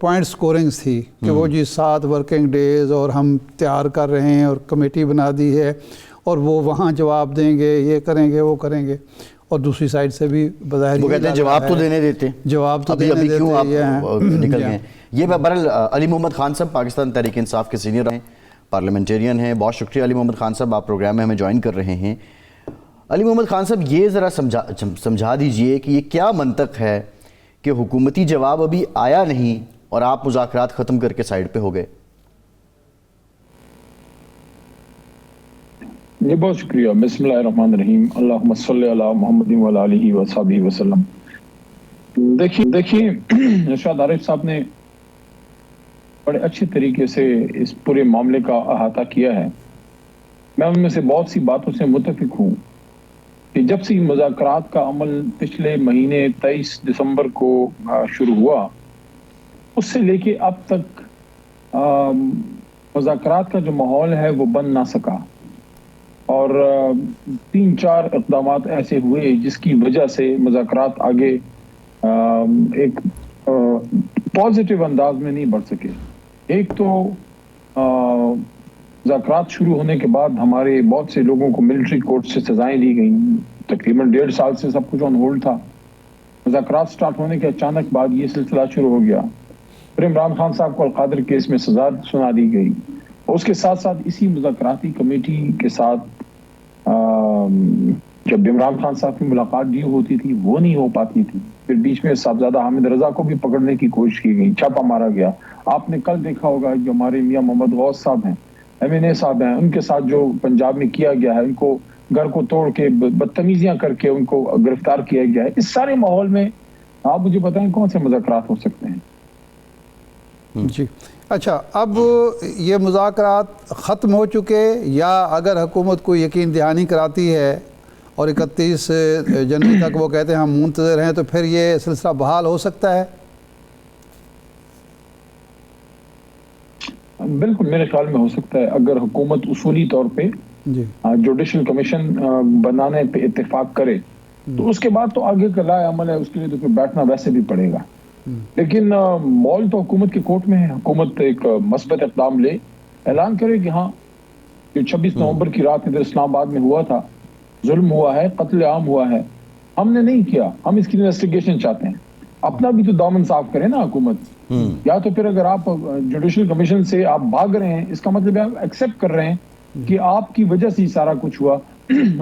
Point سکورنگز تھی کہ وہ جی 7 ورکنگ ڈیز اور ہم تیار کر رہے ہیں اور کمیٹی بنا دی ہے اور وہ وہاں جواب دیں گے، یہ کریں گے وہ کریں گے، اور دوسری سائڈ سے بھی بظاہر وہ کہتے ہیں جواب تو دینے دیتے، جواب تو ابھی دینے کیوں آپ دیتے نکل گئے ہیں۔ یہ بہرحال علی محمد خان صاحب پاکستان تحریک انصاف کے سینئر ہیں، پارلیمنٹیرین ہیں، بہت شکریہ علی محمد خان صاحب، آپ پروگرام میں ہمیں جوائن کر رہے ہیں۔ علی محمد خان صاحب یہ ذرا سمجھا دیجئے کہ یہ کیا منطق ہے کہ حکومتی جواب ابھی آیا نہیں اور آپ مذاکرات ختم کر کے سائیڈ پہ ہو گئے؟ جی بہت شکریہ، بسم اللہ الرحمن الرحیم، اللہم صلی علی محمد وعلی آلہ وصحبہ وسلم۔ دیکھیے ارشاد عارف صاحب نے بڑے اچھے طریقے سے اس پورے معاملے کا احاطہ کیا ہے۔ میں ان میں سے بہت سی باتوں سے متفق ہوں کہ جب سے مذاکرات کا عمل پچھلے مہینے 23 دسمبر کو شروع ہوا، اس سے لے کے اب تک مذاکرات کا جو ماحول ہے وہ بن نہ سکا، اور 3-4 اقدامات ایسے ہوئے جس کی وجہ سے مذاکرات آگے ایک پازیٹیو انداز میں نہیں بڑھ سکے۔ ایک تو مذاکرات شروع ہونے کے بعد ہمارے بہت سے لوگوں کو ملٹری کورٹ سے سزائیں دی گئیں، تقریباً 1.5 سال سے سب کچھ آن ہولڈ تھا۔ مذاکرات سٹارٹ ہونے کے اچانک بعد یہ سلسلہ شروع ہو گیا، پھر عمران خان صاحب کو القادر کیس میں سزا سنا دی گئی، اور اس کے ساتھ ساتھ اسی مذاکراتی کمیٹی کے ساتھ جب عمران خان صاحب کی ملاقات ڈیو ہوتی تھی وہ نہیں ہو پاتی تھی، پھر بیچ میں صاحبزادہ حامد رضا کو بھی پکڑنے کی کوشش کی گئی، چھاپا مارا گیا۔ آپ نے کل دیکھا ہوگا جو ہمارے میاں محمد غوث صاحب ہیں، MNA صاحب ہیں، ان کے ساتھ جو پنجاب میں کیا گیا ہے، ان کو گھر کو توڑ کے بدتمیزیاں کر کے ان کو گرفتار کیا گیا ہے۔ اس سارے ماحول میں آپ مجھے بتائیں کون سے مذاکرات ہو سکتے ہیں؟ جی اچھا، اب یہ مذاکرات ختم ہو چکے، یا اگر حکومت کو یقین دہانی کراتی ہے اور 31 جنوری تک وہ کہتے ہیں ہم منتظر ہیں، تو پھر یہ سلسلہ بحال ہو سکتا ہے؟ بالکل میرے خیال میں ہو سکتا ہے، اگر حکومت اصولی طور پہ جوڈیشل کمیشن بنانے پہ اتفاق کرے تو اس کے بعد تو آگے کا لائے عمل ہے، اس کے لیے تو پھر بیٹھنا ویسے بھی پڑے گا۔ لیکن مول تو حکومت کے کوٹ میں ہے، حکومت ایک مثبت اقدام لے، اعلان کرے کہ ہاں جو 26 نومبر کی رات ادھر اسلام آباد میں ہوا تھا، ظلم ہوا ہے، قتل عام ہوا ہے، ہم نے نہیں کیا، ہم اس کی انویسٹیگیشن چاہتے ہیں۔ اپنا بھی تو دامن صاف کرے نا حکومت، یا تو پھر اگر آپ جوڈیشل کمیشن سے آپ بھاگ رہے ہیں، اس کا مطلب ہے آپ ایکسیپٹ کر رہے ہیں کہ آپ کی وجہ سے سارا کچھ ہوا۔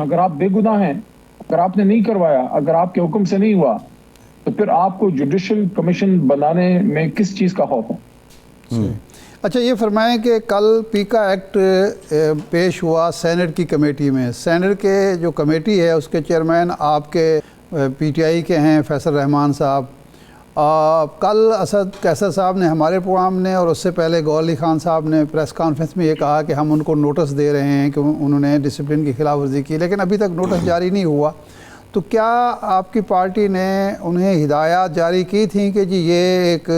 اگر آپ بے گناہ ہیں، اگر آپ نے نہیں کروایا، اگر آپ کے حکم سے نہیں ہوا، تو پھر آپ کو جوڈیشل کمیشن بنانے میں کس چیز کا خوف ہے؟ اچھا یہ فرمائیں کہ کل پیکا ایکٹ پیش ہوا سینٹ کی کمیٹی میں، سینٹ کے جو کمیٹی ہے اس کے چیئرمین آپ کے PTI کے ہیں فیصل رحمان صاحب۔ کل اسد قیصر صاحب نے ہمارے پروگرام نے اور اس سے پہلے گور علی خان صاحب نے پریس کانفرنس میں یہ کہا کہ ہم ان کو نوٹس دے رہے ہیں کہ انہوں نے ڈسپلن کی خلاف ورزی کی، لیکن ابھی تک نوٹس جاری نہیں ہوا۔ تو کیا آپ کی پارٹی نے انہیں ہدایات جاری کی تھیں کہ جی یہ ایک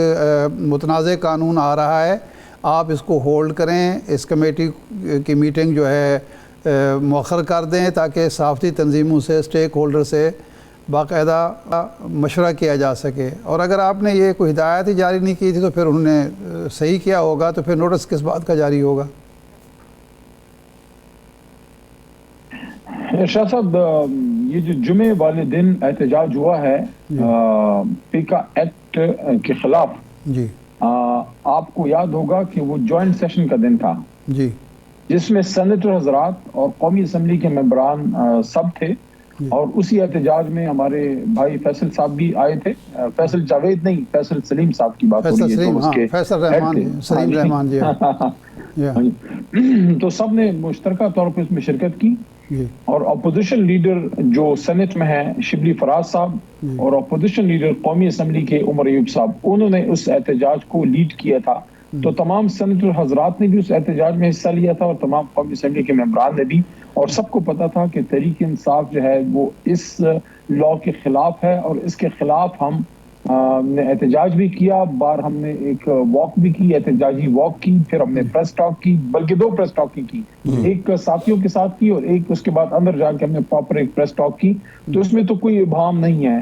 متنازع قانون آ رہا ہے، آپ اس کو ہولڈ کریں، اس کمیٹی کی میٹنگ جو ہے مؤخر کر دیں تاکہ صحافتی تنظیموں سے، اسٹیک ہولڈر سے باقاعدہ مشورہ کیا جا سکے؟ اور اگر آپ نے یہ کوئی ہدایات ہی جاری نہیں کی تھی تو پھر انہوں نے صحیح کیا ہوگا، تو پھر نوٹس کس بات کا جاری ہوگا؟ شاہ صاحب، یہ جو جمعے والے دن احتجاج ہوا ہے پیکا ایکٹ کے خلاف، جی آپ کو یاد ہوگا کہ وہ جوائنٹ سیشن کا دن تھا، جی جس میں سینیٹر حضرات اور قومی اسمبلی کے ممبران سب تھے، اور اسی احتجاج میں ہمارے بھائی فیصل صاحب بھی آئے تھے۔ فیصل جاوید نہیں، فیصل سلیم صاحب کی بات ہو رہی ہے، تو اس کے فیصل رحمان، سلیم رحمان جی، تو سب نے مشترکہ طور پر اس میں شرکت کی، اور اپوزیشن لیڈر جو سینٹ میں ہیں شبلی فراز صاحب، اور اپوزیشن لیڈر قومی اسمبلی کے عمر ایوب صاحب، انہوں نے اس احتجاج کو لیڈ کیا تھا۔ تو تمام سینیٹر حضرات نے بھی اس احتجاج میں حصہ لیا تھا، اور تمام قومی اسمبلی کے ممبران نے بھی، اور سب کو پتا تھا کہ تحریک انصاف جو ہے وہ اس لا کے خلاف ہے، اور اس کے خلاف ہم نے احتجاج بھی کیا، بار ہم نے ایک واک بھی کی، احتجاجی واک کی، پھر ہم نے پریس ٹاک کی، بلکہ 2 پریس ٹاک کی، ایک ساتھیوں کے ساتھ کی اور ایک اس کے بعد اندر جا کے ہم نے پراپر ایک پریس ٹاک کی۔ تو اس میں تو کوئی ابہام نہیں ہے،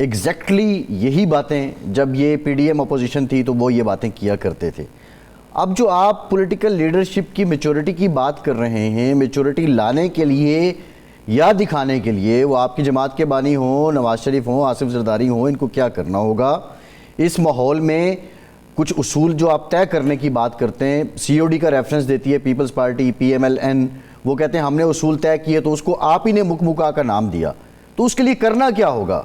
ایگزیکٹلی یہی باتیں جب یہ پی ڈی ایم اپوزیشن تھی تو وہ یہ باتیں کیا کرتے تھے. اب جو آپ پولیٹیکل لیڈرشپ کی میچورٹی کی بات کر رہے ہیں، میچورٹی لانے کے لیے یا دکھانے کے لیے، وہ آپ کی جماعت کے بانی ہوں، نواز شریف ہوں، آصف زرداری ہوں، ان کو کیا کرنا ہوگا اس ماحول میں؟ کچھ اصول جو آپ طے کرنے کی بات کرتے ہیں، سی او ڈی کا ریفرنس دیتی ہے Peoples Party, P M L N, وہ کہتے ہیں ہم نے اصول طے کیے تو اس کو آپ ہی نے مکا کا نام دیا، تو اس کے لیے کرنا کیا ہوگا؟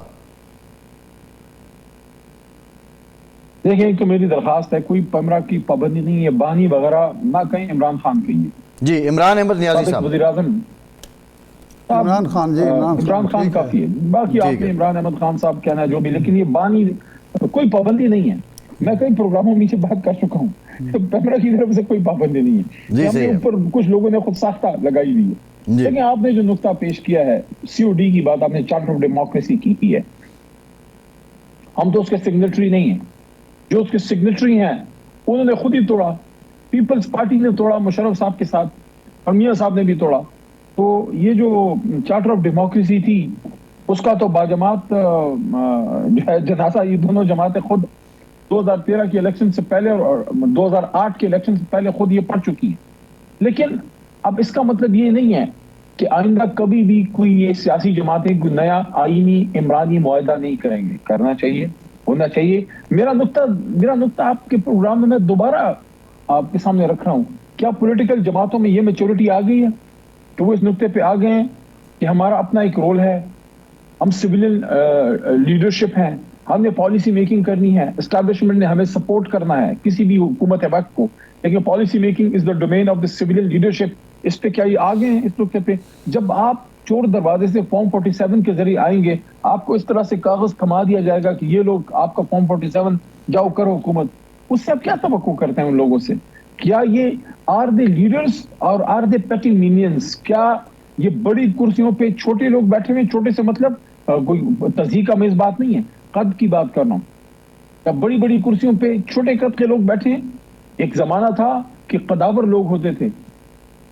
دیکھیں کہ میری درخواست ہے، کوئی پمرا کی پابندی نہیں ہے، بانی وغیرہ نہ کہیں، عمران خان کہیے. جی عمران احمد نیازی صاحب. وزیر اعظم عمران خان. جی عمران خان کافی ہے، باقی آپ نے عمران احمد خان صاحب کہنا ہے جو بھی، لیکن یہ بانی کوئی پابندی نہیں ہے. میں کئی پروگراموں میں سے بات کر چکا ہوں، پمرا کی طرف سے کوئی پابندی نہیں ہے. ہم نے اوپر کچھ لوگوں نے خود ساختہ لگائی ہوئی ہے. لیکن آپ نے جو نقطہ پیش کیا ہے سی او ڈی کی بات، آپ نے چارٹر آف ڈیموکریسی کی ہے، ہم تو اس کے سگنیٹری نہیں ہیں. جو اس کے سگنیٹری ہیں انہوں نے خود ہی توڑا، پیپلز پارٹی نے توڑا مشرف صاحب کے ساتھ، اور میاں صاحب نے بھی توڑا. تو یہ جو چارٹر آف ڈیموکریسی تھی اس کا تو باجماعت جو ہے جنازہ یہ دونوں جماعتیں خود 2013 کے الیکشن سے پہلے اور 2008 کے الیکشن سے پہلے خود یہ پڑھ چکی ہیں. لیکن اب اس کا مطلب یہ نہیں ہے کہ آئندہ کبھی بھی کوئی یہ سیاسی جماعتیں کوئی نیا آئینی عمرانی معاہدہ نہیں کریں گے. کرنا چاہیے، ہونا چاہیے. میرا نقطہ آپ کے پروگرام میں دوبارہ آپ کے سامنے رکھ رہا ہوں. کیا پولیٹیکل جماعتوں میں یہ میچورٹی آ گئی ہے کہ وہ اس نقطے پہ آ گئے ہیں کہ ہمارا اپنا ایک رول ہے، ہم سویلین لیڈرشپ ہیں، ہم نے پالیسی میکنگ کرنی ہے، اسٹیبلشمنٹ نے ہمیں سپورٹ کرنا ہے کسی بھی حکومت وقت کو، لیکن policy making is the domain of the civilian leadership. اس پہ کیا یہ آ گئے ہیں اس نقطے پہ؟ جب آپ چور دروازے سے فارم 47 کے ذریعے آئیں گے، آپ کو اس طرح سے کاغذ تھما دیا جائے گا کہ یہ لوگ آپ کا فارم 47 جاؤ کرو حکومت. اس سے آپ کیا توقع کرتے ہیں ان لوگوں سے؟ کیا یہ آر دے لیڈرز اور آر دے پیٹی مینینز؟ کیا یہ بڑی کرسیوں پہ چھوٹے لوگ بیٹھے ہوئے، چھوٹے سے مطلب کوئی تہذیب کا میز بات نہیں ہے، قد کی بات کرنا ہوں. کیا بڑی بڑی کرسیوں پہ چھوٹے قد کے لوگ بیٹھے ہیں؟ ایک زمانہ تھا کہ قداور لوگ ہوتے تھے.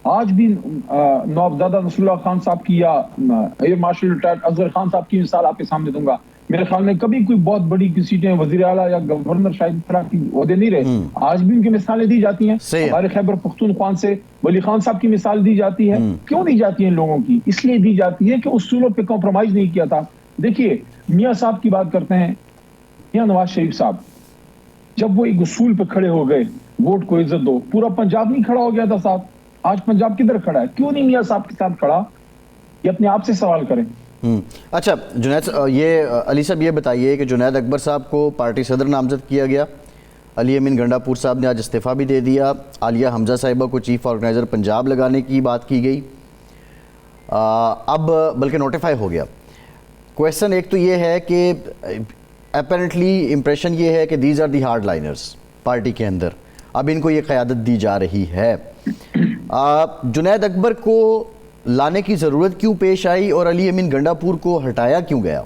آج بھی نوابزادہ نصر اللہ خان صاحب کی یا air marshal retired Asghar Khan صاحب کی مثال آپ کے سامنے دوں گا. میرے خیال میں کبھی کوئی بہت بڑی سیٹیں وزیر اعلیٰ یا گورنر شاید اس طرح کی عہدے نہیں رہے. آج بھی ان کی مثالیں دی جاتی ہیں. ہمارے خیبر پختونخوا سے ولی خان صاحب کی مثال دی جاتی ہے. کیوں دی جاتی ہے ان لوگوں کی؟ اس لیے دی جاتی ہے کہ اصولوں پہ کمپرومائز نہیں کیا تھا. دیکھیے میاں صاحب کی بات کرتے ہیں، میاں نواز شریف صاحب جب وہ ایک اصول پہ کھڑے ہو گئے، ووٹ کو عزت دو، پورا پنجاب نہیں کھڑا ہو گیا تھا صاحب. آج پنجاب کدھر کھڑا ہے؟ کیوں نہیں میاں صاحب کے ساتھ کھڑا؟ یہ اپنے آپ سے سوال کریں. اچھا جنید، یہ علی صاحب یہ بتائیے کہ جنید اکبر صاحب کو پارٹی صدر نامزد کیا گیا، علی امین گنڈا پور صاحب نے آج استعفیٰ بھی دے دیا، عالیہ حمزہ صاحبہ کو چیف آرگنائزر پنجاب لگانے کی بات کی گئی، اب بلکہ نوٹیفائی ہو گیا. کویسچن ایک تو یہ ہے کہ اپیرنٹلی امپریشن یہ ہے کہ these are the hard liners party کے اندر، اب ان کو یہ قیادت دی جا رہی ہے. جنید اکبر کو لانے کی ضرورت کیوں پیش آئی اور علی امین گنڈا پور کو ہٹایا کیوں گیا؟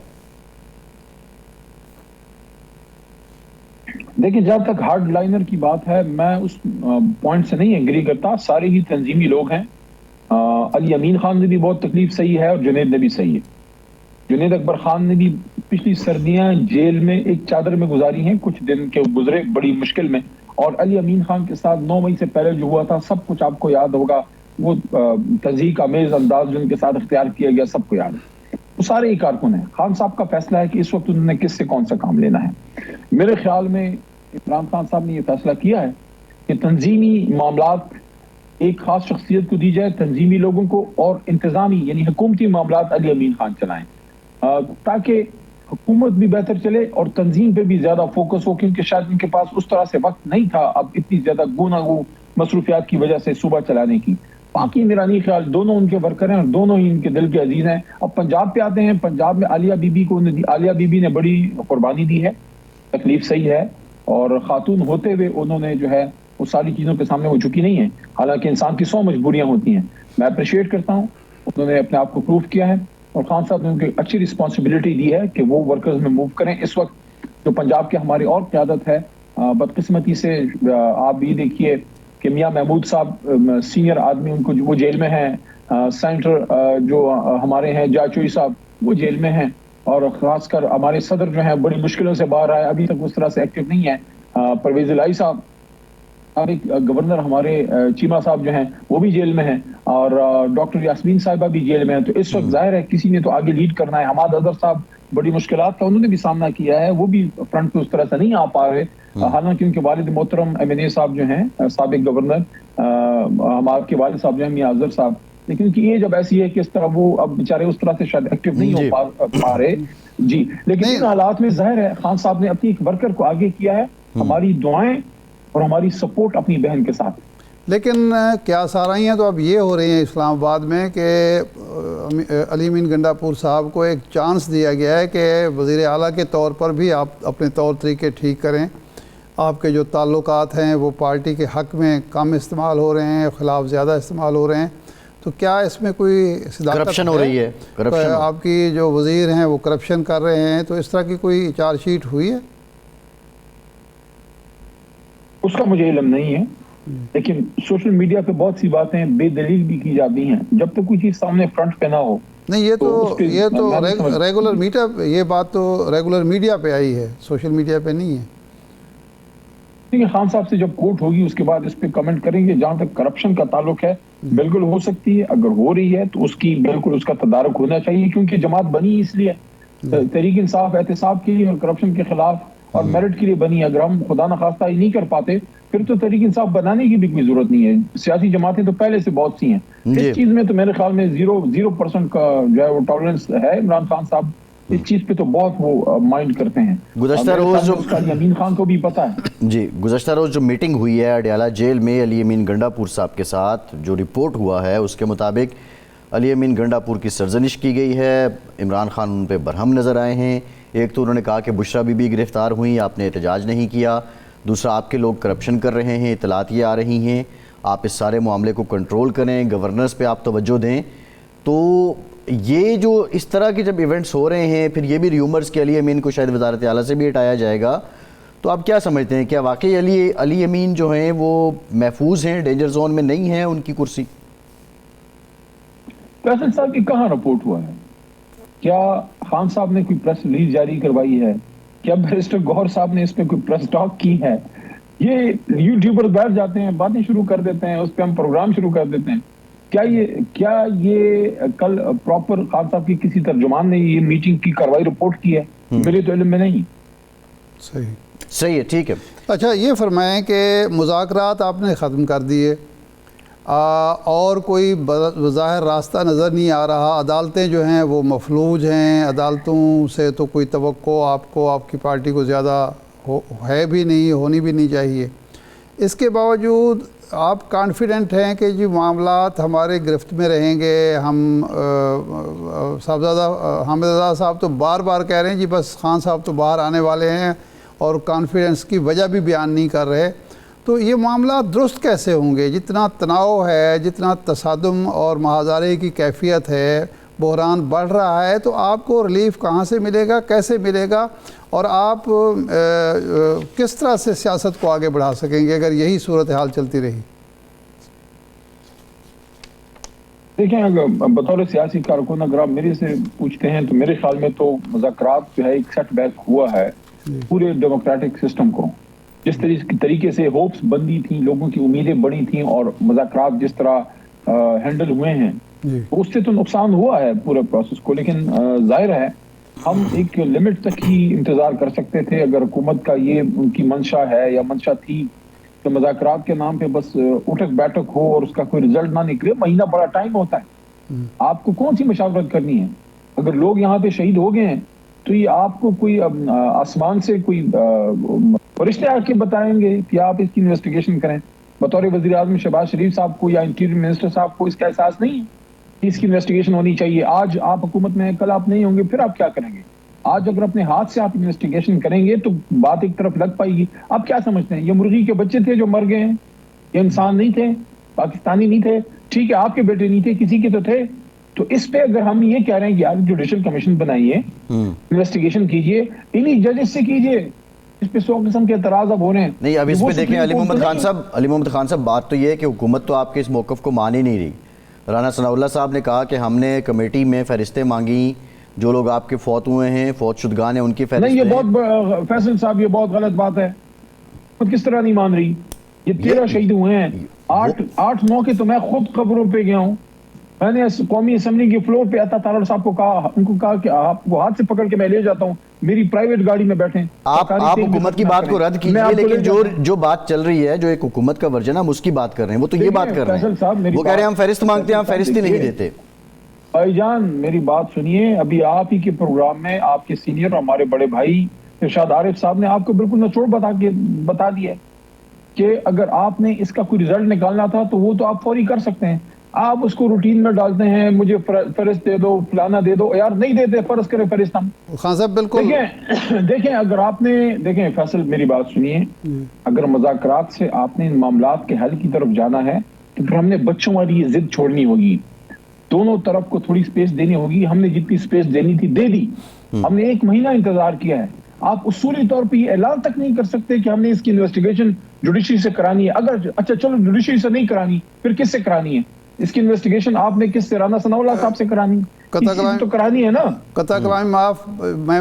دیکھیں جہاں تک ہارڈ لائنر کی بات ہے، میں اس پوائنٹ سے نہیں ایگری کرتا. سارے ہی تنظیمی لوگ ہیں. علی امین خان نے بھی بہت تکلیف صحیح ہے اور جنید نے بھی صحیح ہے. جنید اکبر خان نے بھی پچھلی سردیاں جیل میں ایک چادر میں گزاری ہیں، کچھ دن کے گزرے بڑی مشکل میں. اور علی امین خان کے ساتھ 9 مئی سے پہلے جو ہوا تھا سب کچھ آپ کو یاد ہوگا، وہ تہذیب آمیز انداز جو ان کے ساتھ اختیار کیا گیا سب کو یاد ہے. وہ سارے ہی کارکن ہیں. خان صاحب کا فیصلہ ہے کہ اس وقت انہوں نے کس سے کون سا کام لینا ہے. میرے خیال میں عمران خان صاحب نے یہ فیصلہ کیا ہے کہ تنظیمی معاملات ایک خاص شخصیت کو دی جائے، تنظیمی لوگوں کو، اور انتظامی یعنی حکومتی معاملات علی امین خان چلائیں، تاکہ حکومت بھی بہتر چلے اور تنظیم پہ بھی زیادہ فوکس ہو، کیونکہ شاید ان کے پاس اس طرح سے وقت نہیں تھا اب اتنی زیادہ گوناگو مصروفیات کی وجہ سے صوبہ چلانے کی. باقی میرا نہیں خیال، دونوں ان کے ورکر ہیں اور دونوں ہی ان کے دل کے عزیز ہیں. اب پنجاب پہ آتے ہیں. پنجاب میں عالیہ بی بی نے بڑی قربانی دی ہے، تکلیف صحیح ہے، اور خاتون ہوتے ہوئے انہوں نے جو ہے وہ ساری چیزوں کے سامنے وہ جھکی نہیں ہے. حالانکہ انسان کی 100 مجبوریاں ہوتی ہیں. میں اپریشیٹ کرتا ہوں، انہوں نے اپنے آپ کو پروف کیا ہے، اور خان صاحب نے ان کی اچھی رسپانسبلٹی دی ہے کہ وہ ورکرز میں موو کریں. اس وقت جو پنجاب کے ہماری اور قیادت ہے، بدقسمتی سے آپ یہ دیکھیے کہ میاں محمود صاحب سینئر آدمی، ان کو وہ جیل میں ہیں. سینٹر جو ہمارے ہیں جاچوئی صاحب وہ جیل میں ہیں. اور خاص کر ہمارے صدر جو ہیں بڑی مشکلوں سے باہر آئے, ابھی تک اس طرح سے ایکٹیو نہیں ہے. پرویز الہی صاحب, گورنر ہمارے چیمہ صاحب جو ہیں وہ بھی جیل میں ہیں, اور ڈاکٹر یاسمین صاحبہ بھی جیل میں ہیں. تو اس وقت ظاہر ہے کسی نے تو آگے لیڈ کرنا ہے. حماد اظہر صاحب بڑی مشکلات کا انہوں نے بھی سامنا کیا ہے, وہ بھی فرنٹ پہ اس طرح سے نہیں آ پا رہے, حالانکہ ان کے والد محترم MNA صاحب جو ہیں سابق گورنر, ہمارے کے والد صاحب جو ہیں میاں اظہر صاحب, لیکن کی ایج اب ایسی ہے کہ اس طرح وہ اب بیچارے اس طرح سے شاید ایکٹیو نہیں ہو پا رہے جی. لیکن ان حالات میں ظاہر ہے خان صاحب نے اپنی ایک ورکر کو آگے کیا ہے. ہماری دعائیں اور ہماری سپورٹ اپنی بہن کے ساتھ. لیکن کیا سارائیاں تو اب یہ ہو رہی ہیں اسلام آباد میں کہ علی امین گنڈاپور صاحب کو ایک چانس دیا گیا ہے کہ وزیر اعلیٰ کے طور پر بھی آپ اپنے طور طریقے ٹھیک کریں. آپ کے جو تعلقات ہیں وہ پارٹی کے حق میں کم استعمال ہو رہے ہیں, خلاف زیادہ استعمال ہو رہے ہیں. تو کیا اس میں کوئی کرپشن ہو رہی ہے؟ آپ کی جو وزیر ہیں وہ کرپشن کر رہے ہیں, تو اس طرح کی کوئی چارج شیٹ ہوئی ہے؟ اس کا مجھے علم نہیں ہے, لیکن سوشل میڈیا پہ بہت سی باتیں بے دلیل بھی کی جاتی ہیں. جب تک کوئی چیز سامنے فرنٹ پہ نہ ہو. نہیں, یہ تو ریگولر میڈیا, یہ بات تو ریگولر میڈیا پہ آئی ہے, سوشل میڈیا پہ نہیں ہے. خان صاحب سے جب کوٹ ہوگی اس کے بعد اس پہ کمنٹ کریں گے. جہاں تک کرپشن کا تعلق ہے بالکل ہو سکتی ہے, اگر ہو رہی ہے تو اس کی بالکل اس کا تدارک ہونا چاہیے, کیونکہ جماعت بنی اس لیے تحریک انصاف احتساب کے لیے اور کرپشن کے خلاف اور میرٹ کے لیے بنی. اگر ہم خدا نخواستہ ہی نہیں کر پاتے پھر تو تحریک انصاف بنانے کی بھی کوئی ضرورت نہیں ہے. سیاسی جماعتیں تو پہلے سے بہت سی ہیں. اس چیز میں تو میرے خیال میں 0% کا جو ہے وہ ٹالرنس ہے. عمران خان صاحب اس چیز پہ تو بہت وہ مائنڈ کرتے ہیں. گزشتہ روز جو امین خان کو بھی پتہ ہے جی, گزشتہ روز جو میٹنگ ہوئی ہے اڈیالہ جیل میں علی امین گنڈاپور صاحب کے ساتھ, جو رپورٹ ہوا ہے اس کے مطابق علی امین گنڈاپور کی سرزنش کی گئی ہے. عمران خان ان پہ برہم نظر آئے ہیں. ایک تو انہوں نے کہا کہ بشرا بی بی گرفتار ہوئیں, آپ نے احتجاج نہیں کیا. دوسرا, آپ کے لوگ کرپشن کر رہے ہیں, اطلاعات یہ آ رہی ہیں, آپ اس سارے معاملے کو کنٹرول کریں, گورننس پہ آپ توجہ دیں. تو یہ جو اس طرح کے جب ایونٹس ہو رہے ہیں, پھر یہ بھی ریومرز کہ علی امین کو شاید وزارت اعلیٰ سے بھی ہٹایا جائے گا, تو آپ کیا سمجھتے ہیں, کیا واقعی علی امین جو ہیں وہ محفوظ ہیں, ڈینجر زون میں نہیں ہیں ان کی کرسی؟ فیصل صاحب کی کہاں رپورٹ ہوا ہے؟ کیا خان صاحب نے کوئی پریس ریلیز جاری کروائی ہے؟ کیا بیرسٹر گوہر صاحب نے اس پہ کوئی پریس ٹاک کی ہے؟ یہ یوٹیوبر بیٹھ جاتے ہیں, باتیں شروع کر دیتے ہیں, اس پہ ہم پروگرام شروع کر دیتے ہیں. کیا یہ کل پراپر خان صاحب کی کسی ترجمان نے یہ میٹنگ کی کاروائی رپورٹ کی ہے؟ میرے تو علم میں نہیں. صحیح ہے, ٹھیک ہے. اچھا, یہ فرمائیں کہ مذاکرات آپ نے ختم کر دیے اور کوئی بظاہر راستہ نظر نہیں آ رہا, عدالتیں جو ہیں وہ مفلوج ہیں, عدالتوں سے تو کوئی توقع آپ کو, آپ کی پارٹی کو زیادہ ہے بھی نہیں, ہونی بھی نہیں چاہیے. اس کے باوجود آپ کانفیڈنٹ ہیں کہ جی معاملات ہمارے گرفت میں رہیں گے؟ ہم صاحبزادہ حامد رضا صاحب تو بار بار کہہ رہے ہیں جی بس خان صاحب تو باہر آنے والے ہیں, اور کانفیڈنس کی وجہ بھی بیان نہیں کر رہے. تو یہ معاملات درست کیسے ہوں گے؟ جتنا تناؤ ہے, جتنا تصادم اور محاذارے کی کیفیت ہے, بحران بڑھ رہا ہے, تو آپ کو ریلیف کہاں سے ملے گا, کیسے ملے گا, اور آپ کس طرح سے سیاست کو آگے بڑھا سکیں گے اگر یہی صورتحال چلتی رہی؟ دیکھیں, اگر بطور سیاسی کارکن اگر آپ میرے سے پوچھتے ہیں تو میرے خیال میں تو مذاکرات جو ہے ایک سیٹ بیک ہوا ہے پورے ڈیموکریٹک سسٹم کو. جس طریقے سے ہوپس بندی تھیں, لوگوں کی امیدیں بڑی تھیں, اور مذاکرات جس طرح ہینڈل ہوئے ہیں, اس سے تو نقصان ہوا ہے پورے پروسیس کو. لیکن ظاہر ہے ہم ایک لمٹ تک ہی انتظار کر سکتے تھے. اگر حکومت کا یہ ان کی منشا ہے یا منشا تھی کہ مذاکرات کے نام پہ بس اٹھک بیٹھک ہو اور اس کا کوئی رزلٹ نہ نکلے, مہینہ بڑا ٹائم ہوتا ہے. آپ کو کون سی مشاورت کرنی ہے؟ اگر لوگ یہاں پہ شہید ہو گئے ہیں تو یہ آپ کو کوئی آسمان سے کوئی فرشتے آ کے بتائیں گے کہ آپ اس کی انویسٹیگیشن کریں؟ بطور وزیر اعظم شہباز شریف صاحب کو یا انٹیریئر منسٹر صاحب کو اس کا احساس نہیں ہے کہ اس کی انویسٹیگیشن ہونی چاہیے؟ آج آپ حکومت میں ہیں, کل آپ نہیں ہوں گے, پھر آپ کیا کریں گے؟ آج اگر اپنے ہاتھ سے آپ انویسٹیگیشن کریں گے تو بات ایک طرف لگ پائے گی. آپ کیا سمجھتے ہیں یہ مرغی کے بچے تھے جو مر گئے ہیں؟ یہ انسان نہیں تھے, پاکستانی نہیں تھے, ٹھیک ہے آپ کے بیٹے نہیں تھے, کسی کے تو تھے. تو اس پہ اگر ہم یہ کہہ رہے ہیں کہ آپ جوڈیشل کمیشن بنائیے, انویسٹیگیشن کیجئے, انہی ججز سے کیجئے, اس پہ 100 قسم کے اعتراض اب ہو رہے ہیں. نہیں, اب اس پہ دیکھیں علی محمد خان صاحب, بات تو یہ ہے کہ حکومت تو آپ کے اس موقف کو مان ہی نہیں رہی. رانا ثناء اللہ صاحب نے کہا کہ ہم نے کمیٹی میں فہرستیں مانگیں, جو لوگ آپ کے فوت ہوئے ہیں، فوت شدگان ہیں، ان کی فہرست نہیں، یہ ہے؟ بہت فیصل صاحب، یہ بہت غلط بات ہے. کس طرح نہیں مان رہی؟ یہ 13 شہید ہوئے ہیں، 8-9 کے تو میں خود قبروں پہ گیا ہوں. میں نے قومی اسمبلی کے فلور پہ عطا تارڑ صاحب کو کہا، ان کو کہا کہ آپ کو ہاتھ سے پکڑ کے میں لے جاتا ہوں، میری پرائیویٹ گاڑی میں بیٹھیں. آپ حکومت کی بات کو رد کیجئے، لیکن جو بات چل رہی ہے، جو ایک حکومت کا ورژن ہے، ہم اس کی بات کر رہے ہیں. وہ تو یہ بات کر رہے ہیں، وہ کہہ رہے ہیں ہم فہرست مانگتے ہیں، ہم فہرست ہی نہیں دیتے. بھائی جان میری بات سنیے، ابھی آپ ہی کے پروگرام میں آپ کے سینئر اور ہمارے بڑے بھائی ارشاد عارف صاحب نے آپ کو بالکل نچوڑ بتا دیا کہ اگر آپ نے اس کا کوئی رزلٹ نکالنا تھا تو وہ تو آپ فوری کر سکتے ہیں. آپ اس کو روٹین میں ڈالتے ہیں، مجھے فہرست دے دو، فلانا دے دو. یار نہیں دیتے، فرض کرے فہرست ہم. خان صاحب بالکل دیکھیں اگر آپ نے دیکھیں فیصل میری بات سنیے، اگر مذاکرات سے آپ نے ان معاملات کے حل کی طرف جانا ہے تو پھر ہم نے بچوں والی یہ ضد چھوڑنی ہوگی، دونوں طرف کو تھوڑی سپیس دینی ہوگی. ہم نے جتنی سپیس دینی تھی دے دی. ہم نے 1 مہینہ انتظار کیا ہے. آپ اصولی طور پہ یہ اعلان تک نہیں کر سکتے کہ ہم نے اس کی انویسٹیگیشن جوڈیشری سے کرانی ہے. اگر اچھا چلو جوڈیشری سے نہیں کرانی، پھر کس سے کرانی ہے اس کی انویسٹیگیشن؟ آپ نے کس سے؟ رانا ثناء اللہ صاحب سے کرانی تو کرانی ہے نا. قطع کلام معاف، میں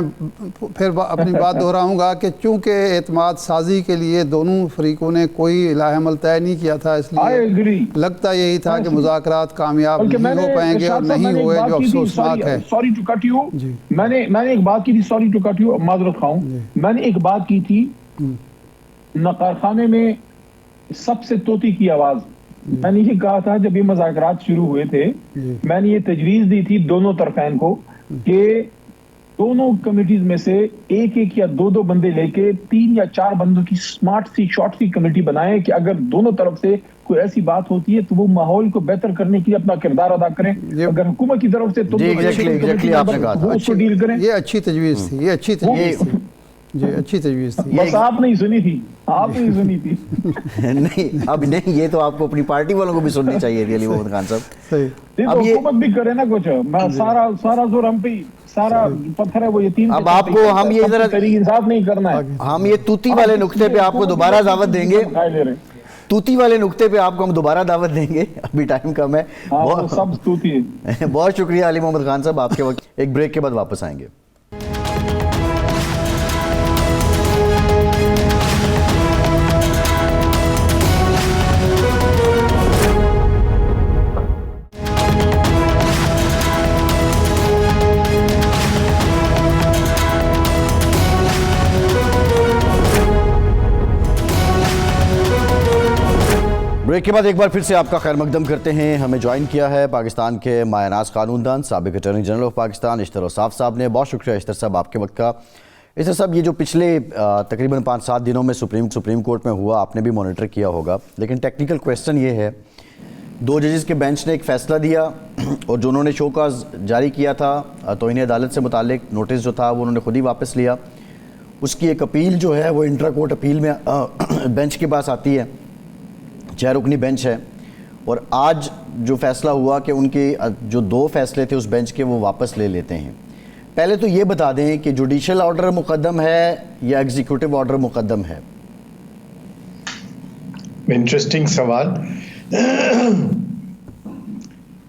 پھر اپنی بات دہراؤں گا کہ چونکہ اعتماد سازی کے لیے دونوں فریقوں نے کوئی الہ عمل طے نہیں کیا تھا، اس لیے لگتا یہی تھا کہ مذاکرات کامیاب نہیں ہو پائیں گے، اور نہیں ہوئے، جو افسوسناک ہے. سوری ٹو کٹ یو، میں نے ایک بات کی تھی، سوری ٹو کٹ یو، معذرت خواہوں، میں نے ایک بات کی تھی نقارخانے میں سب سے طوطی کی آواز. میں نے یہ کہا تھا جب یہ مذاکرات شروع ہوئے تھے، میں نے یہ تجویز دی تھی دونوں طرفین کو کہ دونوں کمیٹیز میں سے ایک یا دو بندے لے کے 3 یا 4 بندوں کی سمارٹ سی شارٹ سی کمیٹی بنائیں کہ اگر دونوں طرف سے کوئی ایسی بات ہوتی ہے تو وہ ماحول کو بہتر کرنے کے لیے اپنا کردار ادا کریں. اگر حکومت کی طرف سے تو اس کو ڈیل کریں. یہ اچھی تجویز تھی، یہ اچھی تجویز تھی، جی اچھی تجویز تھی. بس آپ نہیں سنی تھی، آپ نہیں سنی تھی. نہیں اب نہیں، یہ تو آپ کو اپنی پارٹی والوں کو بھی سننی چاہیے تھی علی محمد خان صاحب. اب حکومت بھی کرے نا کچھ، میں سارا زور ہم پہ، سارا پتھر ہے وہ یتیم. اب آپ کو ہم یہ ذرا انصاف نہیں کرنا ہے. ہم یہ توتی والے نقطے پہ آپ کو دوبارہ دعوت دیں گے، توتی والے نقطے پہ آپ کو ہم دوبارہ دعوت دیں گے، ابھی ٹائم کم ہے. سب توتی ہے. بہت شکریہ علی محمد خان صاحب آپ کے وقت. ایک بریک کے بعد واپس آئیں گے. بریک کے بعد ایک بار پھر سے آپ کا خیر مقدم کرتے ہیں. ہمیں جوائن کیا ہے پاکستان کے مایہ ناز قانون دان سابق اٹارنی جنرل آف پاکستان اشتر اوصاف صاحب نے. بہت شکریہ اشتر صاحب آپ کے وقت کا. اشتر صاحب یہ جو پچھلے تقریباً 5-7 دنوں میں سپریم کورٹ میں ہوا، آپ نے بھی مانیٹر کیا ہوگا، لیکن ٹیکنیکل کویسچن یہ ہے، 2 ججز کے بینچ نے ایک فیصلہ دیا اور جو انہوں نے شو کاز جاری کیا تھا توہین عدالت سے متعلق نوٹس جو تھا وہ انہوں نے خود ہی واپس لیا. اس کی ایک اپیل جو ہے وہ انٹرا کورٹ اپیل میں بینچ کے پاس آتی ہے، 6 رکنی بینچ ہے. اور آج جو فیصلہ ہوا کہ ان کے جو 2 فیصلے تھے اس بینچ کے وہ واپس لے لیتے ہیں. پہلے تو یہ بتا دیں کہ جوڈیشل آرڈر مقدم ہے یا ایگزیکیوٹیو آرڈر مقدم ہے؟ انٹرسٹنگ سوال.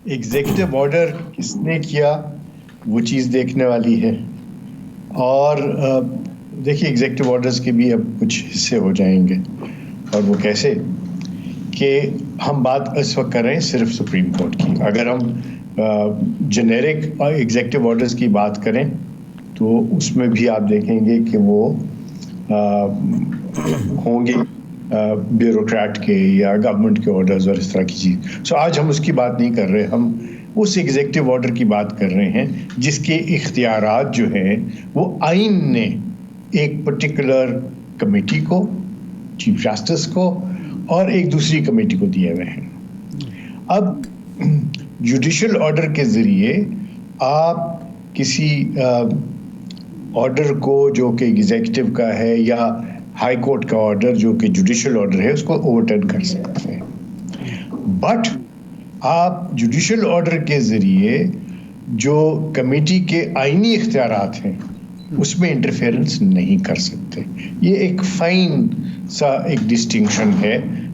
ایگزیکٹیو آرڈر کس نے کیا وہ چیز دیکھنے والی ہے. اور دیکھیے ایگزیکٹیو آرڈرز کے بھی اب کچھ حصے ہو جائیں گے، اور وہ کیسے کہ ہم بات اس وقت کر رہے ہیں صرف سپریم کورٹ کی. اگر ہم جنیرک ایگزیکٹیو آرڈرز کی بات کریں تو اس میں بھی آپ دیکھیں گے کہ وہ ہوں گے بیوروکریٹ کے یا گورنمنٹ کے آرڈرز اور اس طرح کی چیز. آج ہم اس کی بات نہیں کر رہے، ہم اس ایگزیکٹیو آرڈر کی بات کر رہے ہیں جس کے اختیارات جو ہیں وہ آئین نے ایک پرٹیکولر کمیٹی کو، چیف جسٹس کو اور ایک دوسری کمیٹی کو دیے ہوئے ہیں. اب جوڈیشل آرڈر کے ذریعے آپ کسی آرڈر کو جو کہ ایگزیکٹو کا ہے یا ہائی کورٹ کا آرڈر جو کہ جوڈیشل آرڈر ہے اس کو اوورٹرن کر سکتے ہیں. بٹ آپ جوڈیشل آرڈر کے ذریعے جو کمیٹی کے آئینی اختیارات ہیں اس میں انٹرفیئرنس نہیں کر سکتے. یہ ایک فائن سا ایک ڈسٹنکشن ہے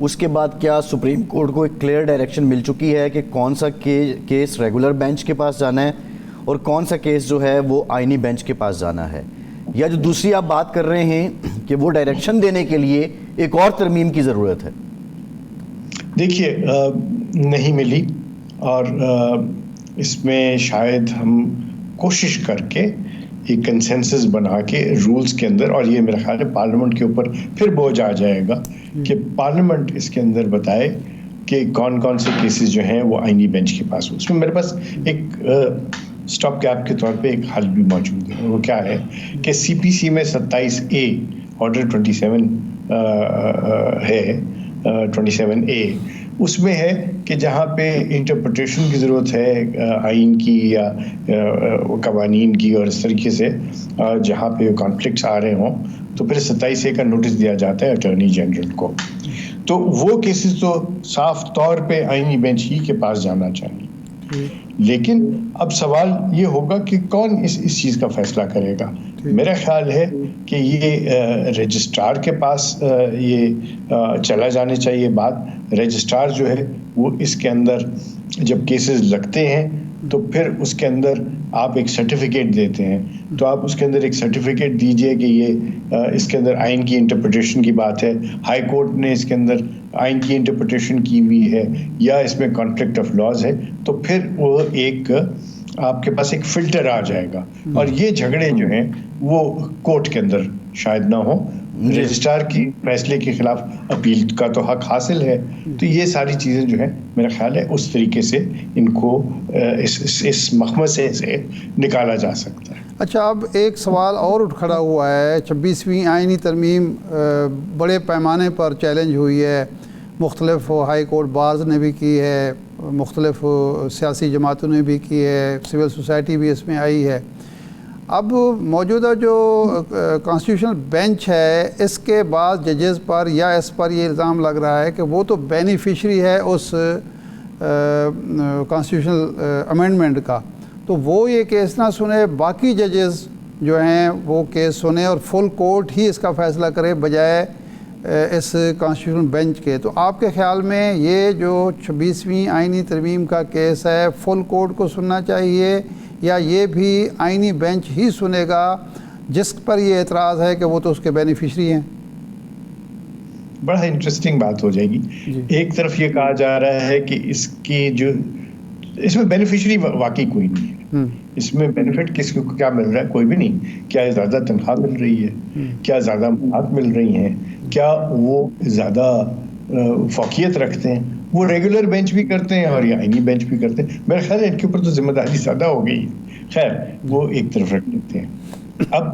اس کے بعد کیا سپریم کورٹ کو ایک کلیئر ڈائریکشن مل چکی ہے کہ کون سا کیس ریگولر بینچ کے پاس جانا ہے اور کون سا کیس جو ہے وہ آئینی بینچ کے پاس جانا ہے؟ یا جو دوسری آپ بات کر رہے ہیں کہ وہ ڈائریکشن دینے کے لیے ایک اور ترمیم کی ضرورت ہے؟ دیکھیے نہیں ملی، اور اس میں شاید ہم کوشش کر کے ایک کنسنسس بنا کے رولز کے اندر، اور یہ میرا خیال ہے پارلیمنٹ کے اوپر پھر بوجھ آ جائے گا کہ پارلیمنٹ اس کے اندر بتائے کہ کون کون سے کیسز جو ہیں وہ آئینی بینچ کے پاس ہو۔ اس میں میرے پاس ایک سٹاپ گیپ کے طور پہ ایک حل بھی موجود ہے۔ وہ کیا ہے کہ سی پی سی میں 27A آرڈر 27 ہے 27A، اس میں ہے کہ جہاں پہ انٹرپریٹیشن کی ضرورت ہے آئین کی یا قوانین کی، اور اس طریقے سے جہاں پہ کانفلکٹس آ رہے ہوں، تو پھر 27A کا نوٹس دیا جاتا ہے اٹارنی جنرل کو۔ تو وہ کیسز تو صاف طور پہ آئینی بینچ ہی کے پاس جانا چاہیے، لیکن اب سوال یہ ہوگا کہ کون اس چیز کا فیصلہ کرے گا۔ میرا خیال ہے کہ یہ رجسٹرار کے پاس یہ چلا جانے چاہیے بات۔ رجسٹرار جو ہے وہ اس کے اندر جب کیسز لگتے ہیں تو پھر اس کے اندر آپ ایک سرٹیفکیٹ دیتے ہیں، تو آپ اس کے اندر ایک سرٹیفکیٹ دیجئے کہ یہ اس کے اندر آئین کی انٹرپریٹیشن کی بات ہے، ہائی کورٹ نے اس کے اندر آئین کی انٹرپریٹیشن کی ہوئی ہے یا اس میں کانفلکٹ آف لاز ہے، تو پھر وہ ایک آپ کے پاس ایک فلٹر آ جائے گا، اور یہ جھگڑے جو ہیں وہ کورٹ کے اندر شاید نہ ہو۔ رجسٹرار کی فیصلے کے خلاف اپیل کا تو حق حاصل ہے، تو یہ ساری چیزیں جو ہیں میرا خیال ہے اس طریقے سے ان کو اس مخمصے سے نکالا جا سکتا ہے۔ اچھا، اب ایک سوال اور اٹھ کھڑا ہوا ہے۔ 26ویں آئینی ترمیم بڑے پیمانے پر چیلنج ہوئی ہے، مختلف ہائی کورٹ بارز نے بھی کی ہے، مختلف سیاسی جماعتوں نے بھی کی ہے، سول سوسائٹی بھی اس میں آئی ہے۔ اب موجودہ جو کانسٹیٹیوشنل بینچ ہے، اس کے بعد ججز پر یا اس پر یہ الزام لگ رہا ہے کہ وہ تو بینیفیشری ہے اس کانسٹیٹیوشنل امینڈمنٹ کا، تو وہ یہ کیس نہ سنے، باقی ججز جو ہیں وہ کیس سنے اور فل کورٹ ہی اس کا فیصلہ کرے بجائے اس کانسٹیٹیوشنل بینچ کے۔ تو آپ کے خیال میں یہ جو 26ویں آئینی ترمیم کا کیس ہے، فل کورٹ کو سننا چاہیے یا یہ بھی آئینی بینچ ہی سنے گا جس پر یہ اعتراض ہے کہ وہ تو اس کے بینیفیشری ہیں؟ بڑا انٹرسٹنگ بات ہو جائے گی۔ ایک طرف یہ کہا جا رہا ہے کہ اس میں بینیفیشری واقعی کوئی نہیں ہے، اس میں بینیفٹ کس کو کیا مل رہا ہے؟ کوئی بھی نہیں۔ کیا زیادہ تنخواہ مل رہی ہے؟ کیا زیادہ مواد مل رہی ہیں؟ کیا وہ زیادہ فوقیت رکھتے ہیں؟ وہ ریگولر بینچ بھی کرتے ہیں اور یہ آئینی بینچ بھی کرتے ہیں۔ میرا خیال ہے ان کے اوپر تو ذمہ داری زیادہ ہو گئی ہے۔ خیر، وہ ایک طرف رکھ لیتے ہیں۔ اب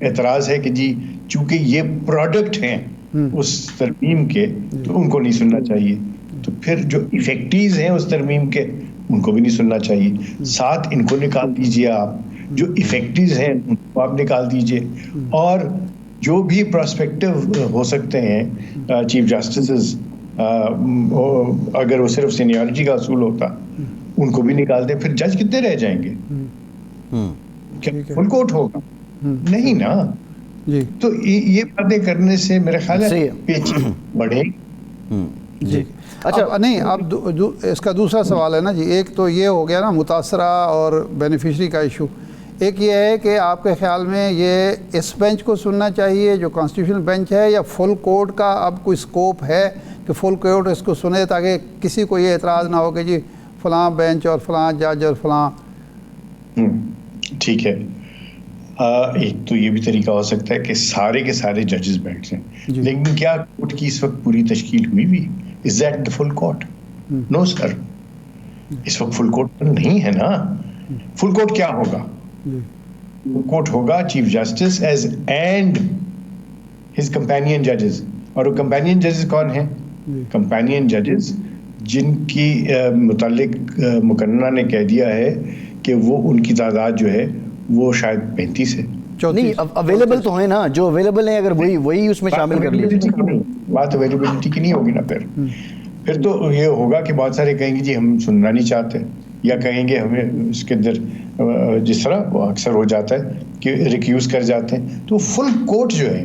اعتراض ہے کہ جی چونکہ یہ پروڈکٹ ہیں اس ترمیم کے، تو ان کو نہیں سننا چاہیے، تو پھر جو ایفیکٹیز ہیں اس ترمیم کے ان کو بھی نہیں سننا چاہیے، ساتھ ان کو نکال دیجئے۔ آپ جو ایفیکٹیز ہیں ان کو آپ نکال دیجئے، اور جو بھی پراسپیکٹو ہو سکتے ہیں چیف جسٹسز، اگر وہ صرف سینیورٹی کا اصول ہوتا ان کو بھی نکال دیں، پھر جج کتنے رہ جائیں گے؟ کیا فل کورٹ ہوگا؟ نہیں نا۔ تو یہ باتیں کرنے سے میرے خیال ہے پیچ بڑھے۔ جی اچھا، نہیں، اب اس کا دوسرا سوال ہے نا جی، ایک تو یہ ہو گیا نا متاثرہ اور بینیفیشری کا ایشو، ایک یہ ہے کہ آپ کے خیال میں یہ اس بینچ کو سننا چاہیے جو کانسٹیٹیوشنل بینچ ہے، یا فل کورٹ کا اب کوئی اسکوپ ہے کہ فل کورٹ اس کو سنے تاکہ کسی کو یہ اعتراض نہ ہو کہ جی فلاں بینچ اور فلاں جج اور فلاں؟ ٹھیک ہے، ایک تو یہ بھی طریقہ ہو سکتا ہے کہ سارے کے سارے ججز بیٹھ جائیں، لیکن کیا کورٹ کی اس وقت پوری تشکیل ہوئی بھی؟ Is that the full court? نو سر، اس وقت فل کورٹ نہیں ہے نا۔ فل کورٹ کیا ہوگا؟ کورٹ ہوگا chief justice as and his companion ججز، اور وہ کمپینین ججز کون ہیں؟ کمپینین ججز جن کی متعلق مقننہ نے کہہ دیا ہے کہ وہ ان کی تعداد جو ہے وہ شاید 35 ہے۔ نہیں، اویلیبل تو ہیں نا، جو اویلیبل ہیں اگر وہی اس میں شامل کر لیجیے۔ بات اویلیبلٹی کی نہیں ہوگی نا، پھر تو یہ ہوگا کہ بہت سارے کہیں گے جی ہم سننا نہیں چاہتے، یا کہیں گے ہمیں اس کے اندر جس طرح وہ اکثر ہو جاتا ہے کہ ریکیوز کر جاتے ہیں۔ تو فل کورٹ جو ہے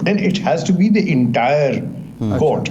then it has to be the entire court.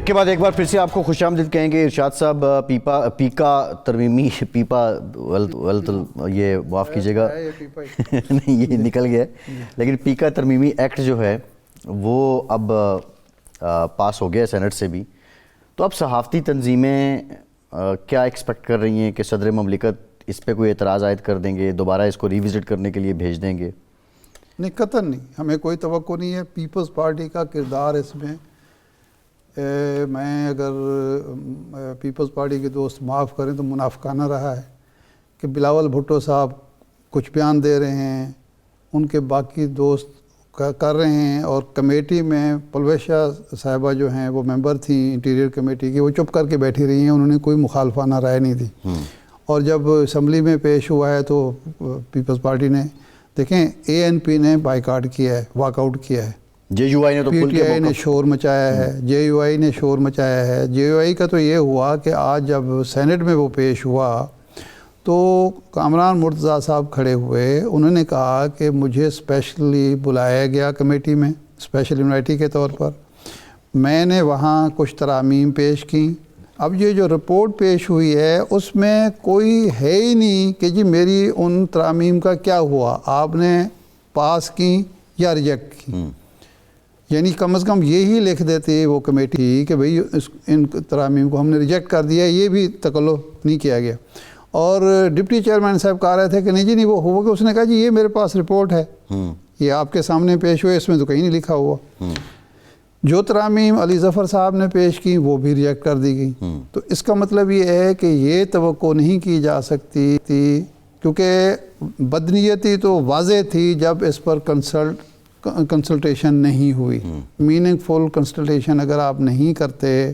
Break کے بعد ایک بار پھر سے آپ کو خوش آمدید کہیں گے ارشاد صاحب. پیکا ترمیمی یہ معاف کیجیے گا نہیں یہ نکل گیا ہے, لیکن پیکا ترمیمی ایکٹ جو ہے وہ اب پاس ہو گیا ہے سینٹ سے بھی. تو اب صحافتی تنظیمیں کیا ایکسپیکٹ کر رہی ہیں کہ صدر مملکت اس پہ کوئی اعتراض عائد کر دیں گے, دوبارہ اس کو ریوزٹ کرنے کے لیے بھیج دیں گے؟ نہیں, قطعاً نہیں, ہمیں کوئی توقع نہیں ہے. پیپلز پارٹی کا کردار اس میں, میں اگر پیپلز پارٹی کے دوست معاف کریں تو منافقانہ رہا ہے کہ بلاول بھٹو صاحب کچھ بیان دے رہے ہیں, ان کے باقی دوست کر رہے ہیں, اور کمیٹی میں پلویشا صاحبہ جو ہیں وہ ممبر تھیں انٹیریئر کمیٹی کی, وہ چپ کر کے بیٹھی رہی ہیں, انہوں نے کوئی مخالفانہ رائے نہیں دی. اور جب اسمبلی میں پیش ہوا ہے تو پیپلز پارٹی نے, دیکھیں ANP نے بائیکاٹ کیا ہے, واک آؤٹ کیا ہے, JUI نے تو PTI نے شور مچایا ہے, JUI نے شور مچایا ہے. JUI کا تو یہ ہوا کہ آج جب سینٹ میں وہ پیش ہوا تو کامران مرتضیٰ صاحب کھڑے ہوئے, انہوں نے کہا کہ مجھے اسپیشلی بلایا گیا کمیٹی میں اسپیشل انوائٹی کے طور پر, میں نے وہاں کچھ ترامیم پیش کیں. اب یہ جو رپورٹ پیش ہوئی ہے اس میں کوئی ہے ہی نہیں کہ جی میری ان ترامیم کا کیا ہوا, آپ نے پاس کی یا ریجیکٹ کی. یعنی کم از کم یہی لکھ دیتے وہ کمیٹی کہ بھئی ان ترامیم کو ہم نے ریجیکٹ کر دیا, یہ بھی تکلف نہیں کیا گیا. اور ڈپٹی چیئرمین صاحب کہہ رہے تھے کہ نہیں جی نہیں وہ ہوا, کہ اس نے کہا جی یہ میرے پاس رپورٹ ہے, یہ آپ کے سامنے پیش ہوئے, اس میں تو کہیں نہیں لکھا ہوا. جو ترامیم علی ظفر صاحب نے پیش کی وہ بھی ریجیکٹ کر دی گئی. تو اس کا مطلب یہ ہے کہ یہ توقع نہیں کی جا سکتی تھی, کیونکہ بدنیتی تو واضح تھی جب اس پر کنسلٹیشن نہیں ہوئی. میننگ فل کنسلٹیشن اگر آپ نہیں کرتے,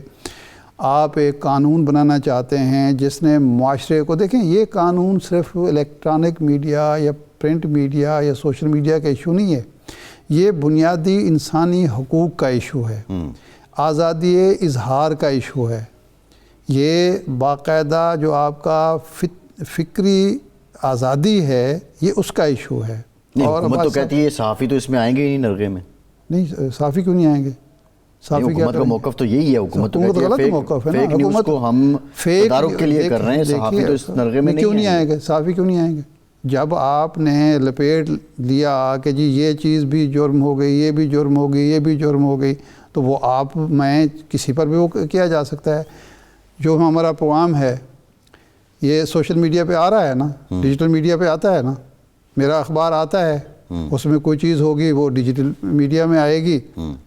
آپ ایک قانون بنانا چاہتے ہیں جس نے معاشرے کو, دیکھیں یہ قانون صرف الیکٹرانک میڈیا یا پرنٹ میڈیا یا سوشل میڈیا کا ایشو نہیں ہے, یہ بنیادی انسانی حقوق کا ایشو ہے, آزادی اظہار کا ایشو ہے, یہ باقاعدہ جو آپ کا فکری آزادی ہے یہ اس کا ایشو ہے. اور حکومت تو کہتی ہے صحافی تو اس میں آئیں گے ہی نہیں نرغے میں. نہیں, صحافی کیوں نہیں آئیں گے؟ حکومت کا موقف تو یہی ہے, حکومت تو کہتی غلط ہے موقف ہے نا, فیک نیوز کو ہم تدارک کے لیے کر رہے ہیں, صحافی تو اس نرغے میں کیوں نہیں آئیں گے؟ صحافی کیوں نہیں آئیں گے؟ جب آپ نے لپیٹ لیا کہ جی یہ چیز بھی جرم ہو گئی, یہ بھی جرم ہو گئی, یہ بھی جرم ہو گئی, تو وہ آپ میں کسی پر بھی وہ کیا جا سکتا ہے. جو ہمارا پروگرام ہے یہ سوشل میڈیا پہ آ رہا ہے نا, ڈیجیٹل میڈیا پہ آتا ہے نا, میرا اخبار آتا ہے, اس میں کوئی چیز ہوگی وہ ڈیجیٹل میڈیا میں آئے گی,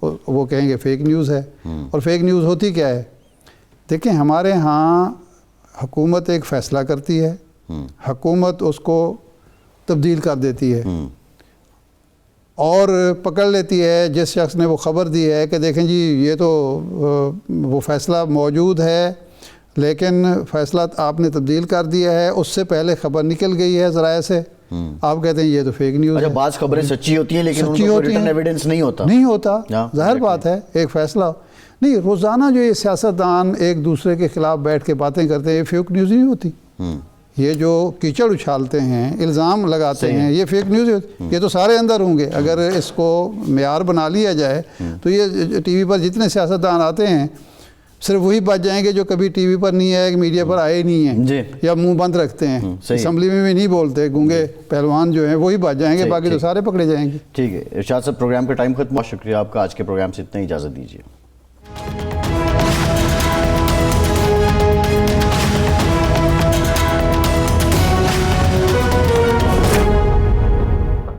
وہ کہیں گے فیک نیوز ہے. اور فیک نیوز ہوتی کیا ہے؟ دیکھیں ہمارے ہاں حکومت ایک فیصلہ کرتی ہے, حکومت اس کو تبدیل کر دیتی ہے اور پکڑ لیتی ہے جس شخص نے وہ خبر دی ہے کہ دیکھیں جی یہ تو وہ فیصلہ موجود ہے لیکن فیصلہ آپ نے تبدیل کر دیا ہے, اس سے پہلے خبر نکل گئی ہے ذرائع سے, آپ کہتے ہیں یہ تو فیک نیوز ہے. بعض خبریں سچی ہوتی ہیں لیکن ان کو ریٹن ایویڈنس نہیں ہوتا. ظاہر بات ہے, ایک فیصلہ نہیں. روزانہ جو یہ سیاستدان ایک دوسرے کے خلاف بیٹھ کے باتیں کرتے ہیں, یہ فیک نیوز نہیں ہوتی. یہ جو کیچڑ اچھالتے ہیں, الزام لگاتے ہیں, یہ فیک نیوز ہوتی. یہ تو سارے اندر ہوں گے. اگر اس کو معیار بنا لیا جائے تو یہ ٹی وی پر جتنے سیاستدان آتے ہیں صرف وہی بچ جائیں گے جو کبھی ٹی وی پر نہیں آئے, میڈیا پر آئے نہیں ہیں, یا منہ بند رکھتے ہیں, اسمبلی میں بھی نہیں بولتے, گونگے پہلوان جو ہیں وہی بچ جائیں گے, باقی تو سارے پکڑے جائیں گے. ٹھیک ہے ارشاد صاحب, پروگرام کا ٹائم ختم. بہت شکریہ آپ کا, آج کے پروگرام سے اتنا اجازت دیجیے.